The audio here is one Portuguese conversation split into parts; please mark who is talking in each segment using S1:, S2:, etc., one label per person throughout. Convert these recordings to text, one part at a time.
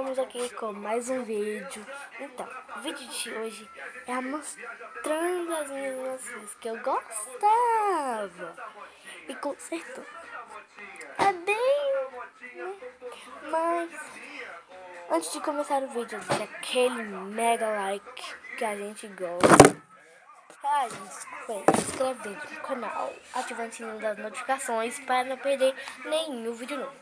S1: Estamos aqui com mais um vídeo. Então, o vídeo de hoje é mostrando as minhas maçãs que eu gostava e consertou. É bem, né? Mas antes de começar o vídeo, deixa aquele mega like que a gente gosta. Se inscrever no canal, ativando o sininho das notificações para não perder nenhum vídeo novo.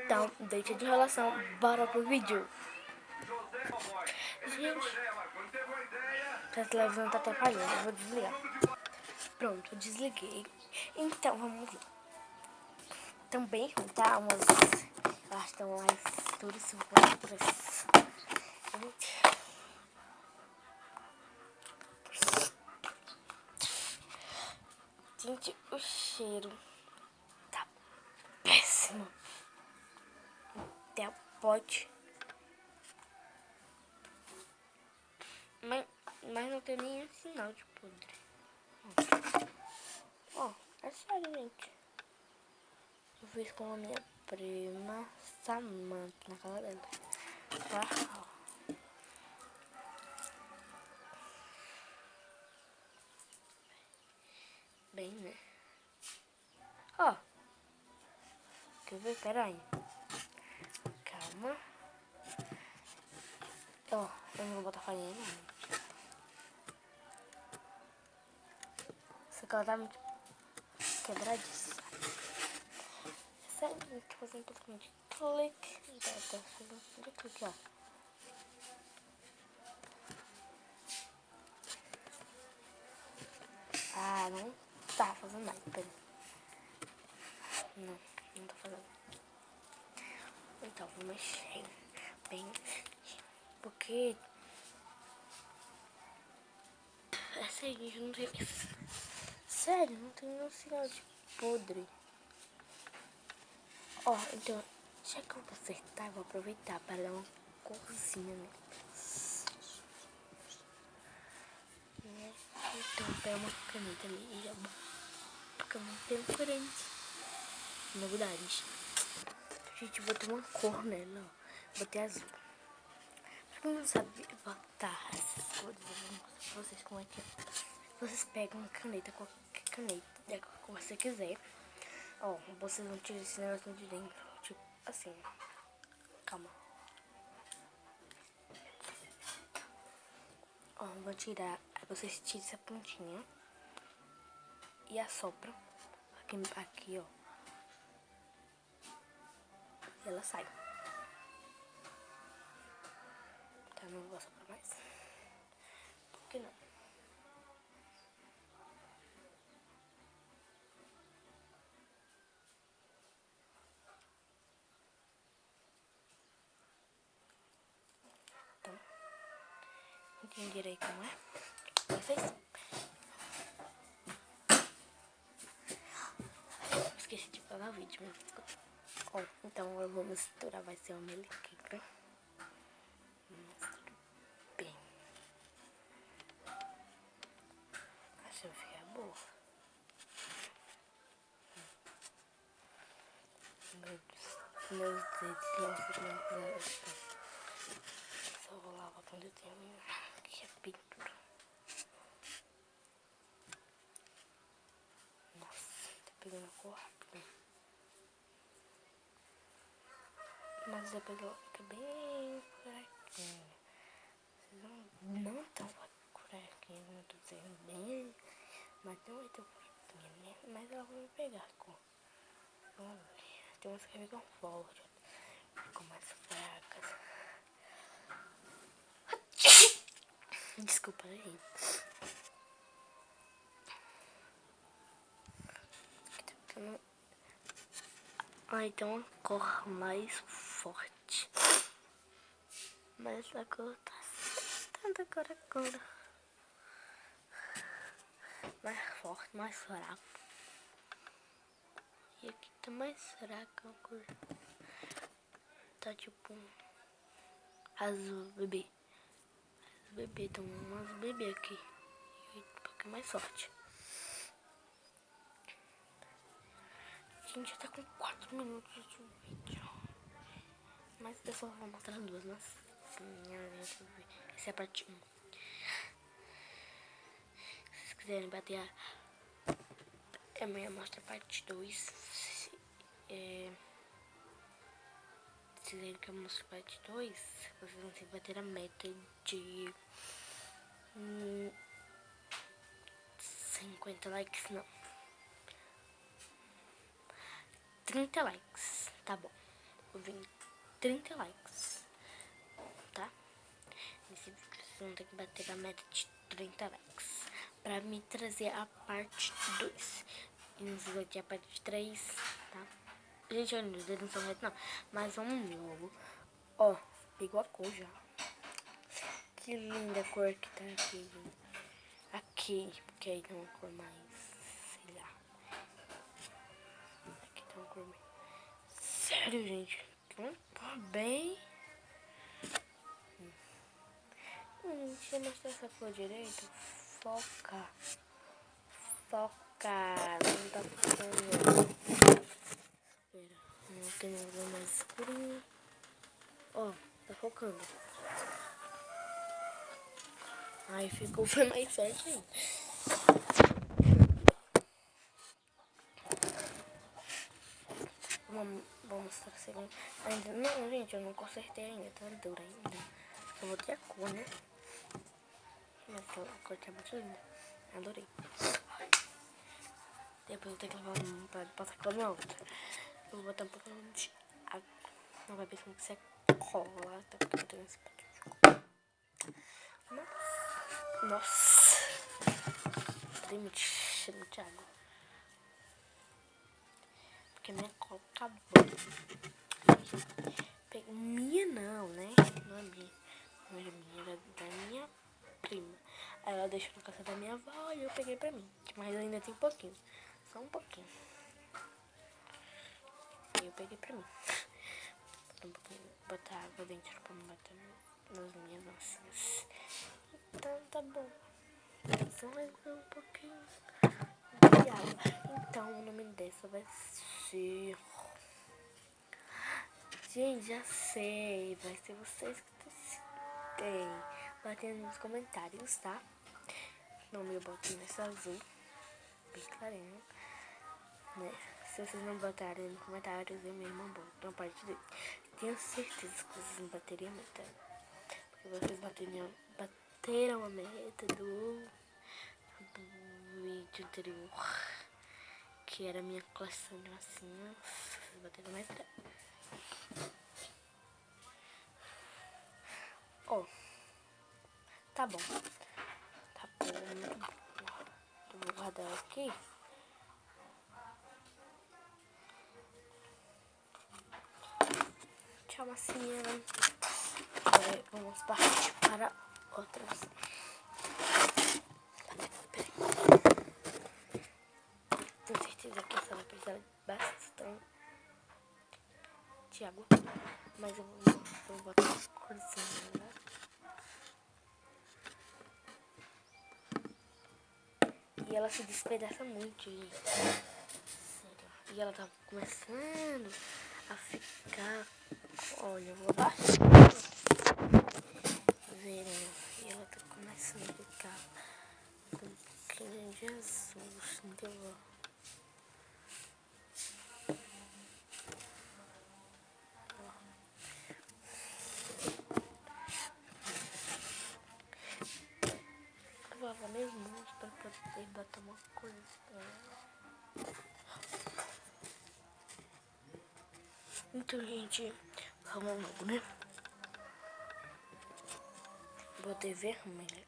S1: Então, deixa de enrolação, bora pro vídeo. Gente, a televisão tá atrapalhando, eu vou desligar. Pronto, eu desliguei. Então, vamos lá. Também tá umas... Elas estão lá todas surpresas. Gente, o cheiro tá péssimo. Até o pote. Mas não tem nenhum sinal de podre. Ó, é sério, gente. Eu fiz com a minha prima Samantha na casa dela. Ó. Bem, né? Ó. Quer ver? Pera aí. Calma. Ó, eu não vou botar farinha não. Essa aqui ela tá muito quebradiça. Sério, tô fazendo um pouquinho de clique. Tá fazendo um pouquinho de clique, ó. Ah, não tá fazendo nada, pera. Não tô fazendo. Então, vou mexer bem. Porque... É sério, eu não sei... Sério, não tem nenhum sinal de podre. Ó, então, já que eu vou acertar, eu vou aproveitar para dar uma corzinha, né? Então, pega uma caneta ali e já bota. Porque eu não tenho corante. Novidade. Gente, botei uma cor nela, ó. Botei azul. Pra quem não sabe botar essas cores, eu vou mostrar pra vocês como é que é. Vocês pegam uma caneta, qualquer caneta, da cor que você quiser. Ó, vocês vão tirar esse negócio de dentro, tipo assim. Calma. Ó, vou tirar, aí vocês tiram essa pontinha e assopram aqui, ó. E ela sai. Tá, não vou assoprar mais. Por que não? Então, entenderam aí como é? Vocês? Esqueci de pagar o vídeo, mas... Ó, então eu vou misturar, vai ser uma melequeira. Misturo bem. Acho que vai ficar boa. Meus dedos, só vou lavar quando eu terminar. Aqui é pintura. Nossa, tá pegando a cor rápido. Mas depois ela fica bem fraquinha. Vocês não tão fraquinha, não tô dizendo bem, mas não é tão fraquinha, né? Mas ela vai pegar a cor. Vamos ver. Tem umas que ficam fortes, ficam mais fracas. Desculpa aí. Ai, tem uma cor mais forte. Mas essa cor tá tanta cor. Mais forte, mais fraco. E aqui tá mais fraca a cor. Tá tipo azul bebê. Azul bebê, tem umas bebê aqui. E um pouquinho mais forte. Gente, tá com 4 minutos de vídeo. Mas mas eu só vou mostrar duas, mas essa é a parte 1. Se vocês quiserem bater amanhã mostra a parte 2. Se quiserem que eu mostre a parte 2, vocês vão ter que bater a meta de 50 likes, não. 30 likes, tá bom. Eu vim 30 likes, tá? Nesse vídeo vocês vão ter que bater a meta de 30 likes pra me trazer a parte 2. E não sei aqui a parte 3, tá? Gente, olha, os dedos não são retos não, mas vamos ver logo. Ó, pegou a cor já. Que linda cor que tá aqui, gente. Aqui, porque aí tem uma cor mais, sei lá. Aqui tem uma cor mais... Sério, gente. Uma cor bem... Deixa eu mostrar essa cor direito. Foca. Foca. Não tá focando. Espera. Vamos ter uma cor mais escurinha. Ó, tá focando. Aí ficou, foi mais forte ainda. Vamos mostrar a segunda. Ainda não, gente, eu não consertei ainda, tá dura ainda. Eu vou ter a cor, né? Mas a cor tá muito linda. Adorei. Depois eu tenho que levar um pra passar pela outra. Eu vou botar um pouquinho de água. Não vai ver como que você cola, tá? Porque eu tenho esse pato de nossa. Tem muito cheiro de água. Porque minha cola acabou. Minha não, né? Não é minha. Não era minha, era da minha prima. Aí ela deixou na casa da minha avó e eu peguei pra mim. Mas ainda tem um pouquinho. Só um pouquinho. Aí eu peguei pra mim. Botar água dentro pra não bater nas minhas massinhas. Então tá bom. Só mais um pouquinho de água. Então o nome dessa vai ser... Gente, já sei. Vai ser vocês que decidem. Batendo nos comentários, tá? O nome eu boto nesse azul. Bem clarinho. Né? Se vocês não botarem nos comentários, eu mesmo boto na parte dele. Tenho certeza que vocês não bateriam a meta. Porque vocês bateram a meta do vídeo anterior, que era a minha coleção de massinhas. Vocês bateram a meta. Ó, tá bom. Tá bom. Eu vou guardar aqui. Tchau, massinha. Agora vamos partir para outra opção. Tenho certeza que essa vai precisar bastante de água. Mas eu vou botar uma corzinha, né? E ela se despedaça muito, gente. Sério. E ela tá começando a ficar... Olha, eu vou abaixar. Verão. E ela tá começando a ficar com um pouquinho de azul. Entendeu? Eu vou lavar minhas mãos pra poder botar uma coisa. Então, gente, vamos logo, né? Botei vermelho.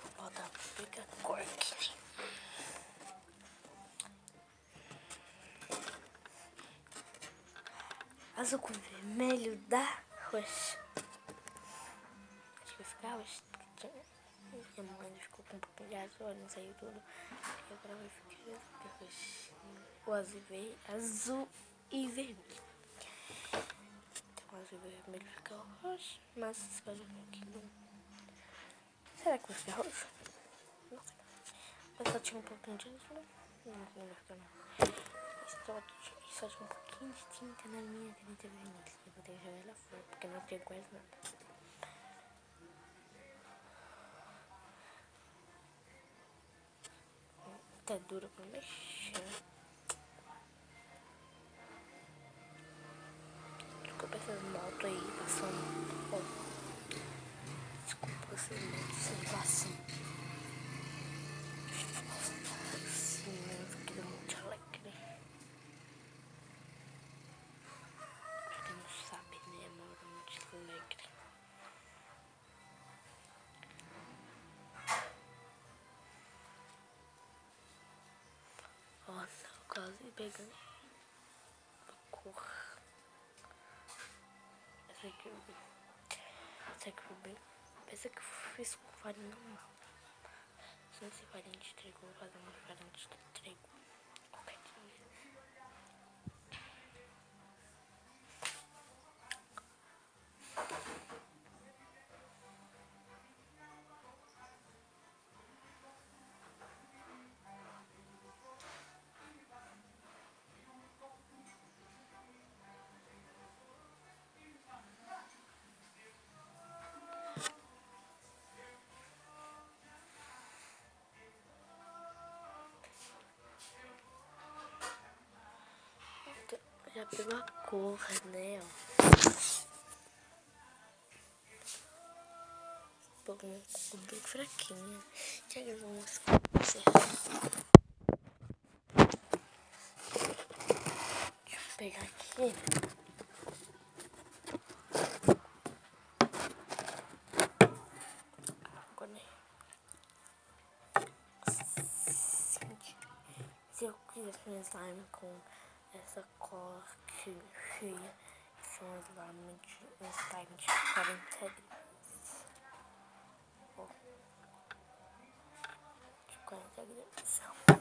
S1: Vou botar a cor aqui. Azul com vermelho da roxa. Acho que vai ficar roxa. Minha mãe ficou com um pouquinho de azul, não saiu tudo. E agora vai ficar roxa. O azul e vermelho. Então, azul e vermelho fica roxo, mas espera um pouquinho. Será que vai ficar roxo? Não sei. Mas só tinha um pouquinho de azul. Não vai ficar não. Só tinha um pouquinho de tinta na minha caneta vermelha. Eu vou ter que jogar ela fora, porque não tem quase nada. Tá dura pra mexer. Desculpa essas motos aí passando. Bom, desculpa essas motos sem passando. Sim, mas aqui é muito alegre. Pra quem não sabe, né? Moro muito alegre. Nossa, quase pegando a cor. Essa aqui eu vi. Essa aqui eu vi. Pensa que eu fiz com farinha normal. Sem ser farinha de trigo, vou fazer uma farinha de trigo. Qualquer dia. Já pegou a cor, né? Um pouco bem fraquinha. Chega eu vou mostrar pra você. Deixa eu pegar aqui. Agora, se eu quiser fazer slime com essa cor que são slime de 40 gramas. De 40 gramas.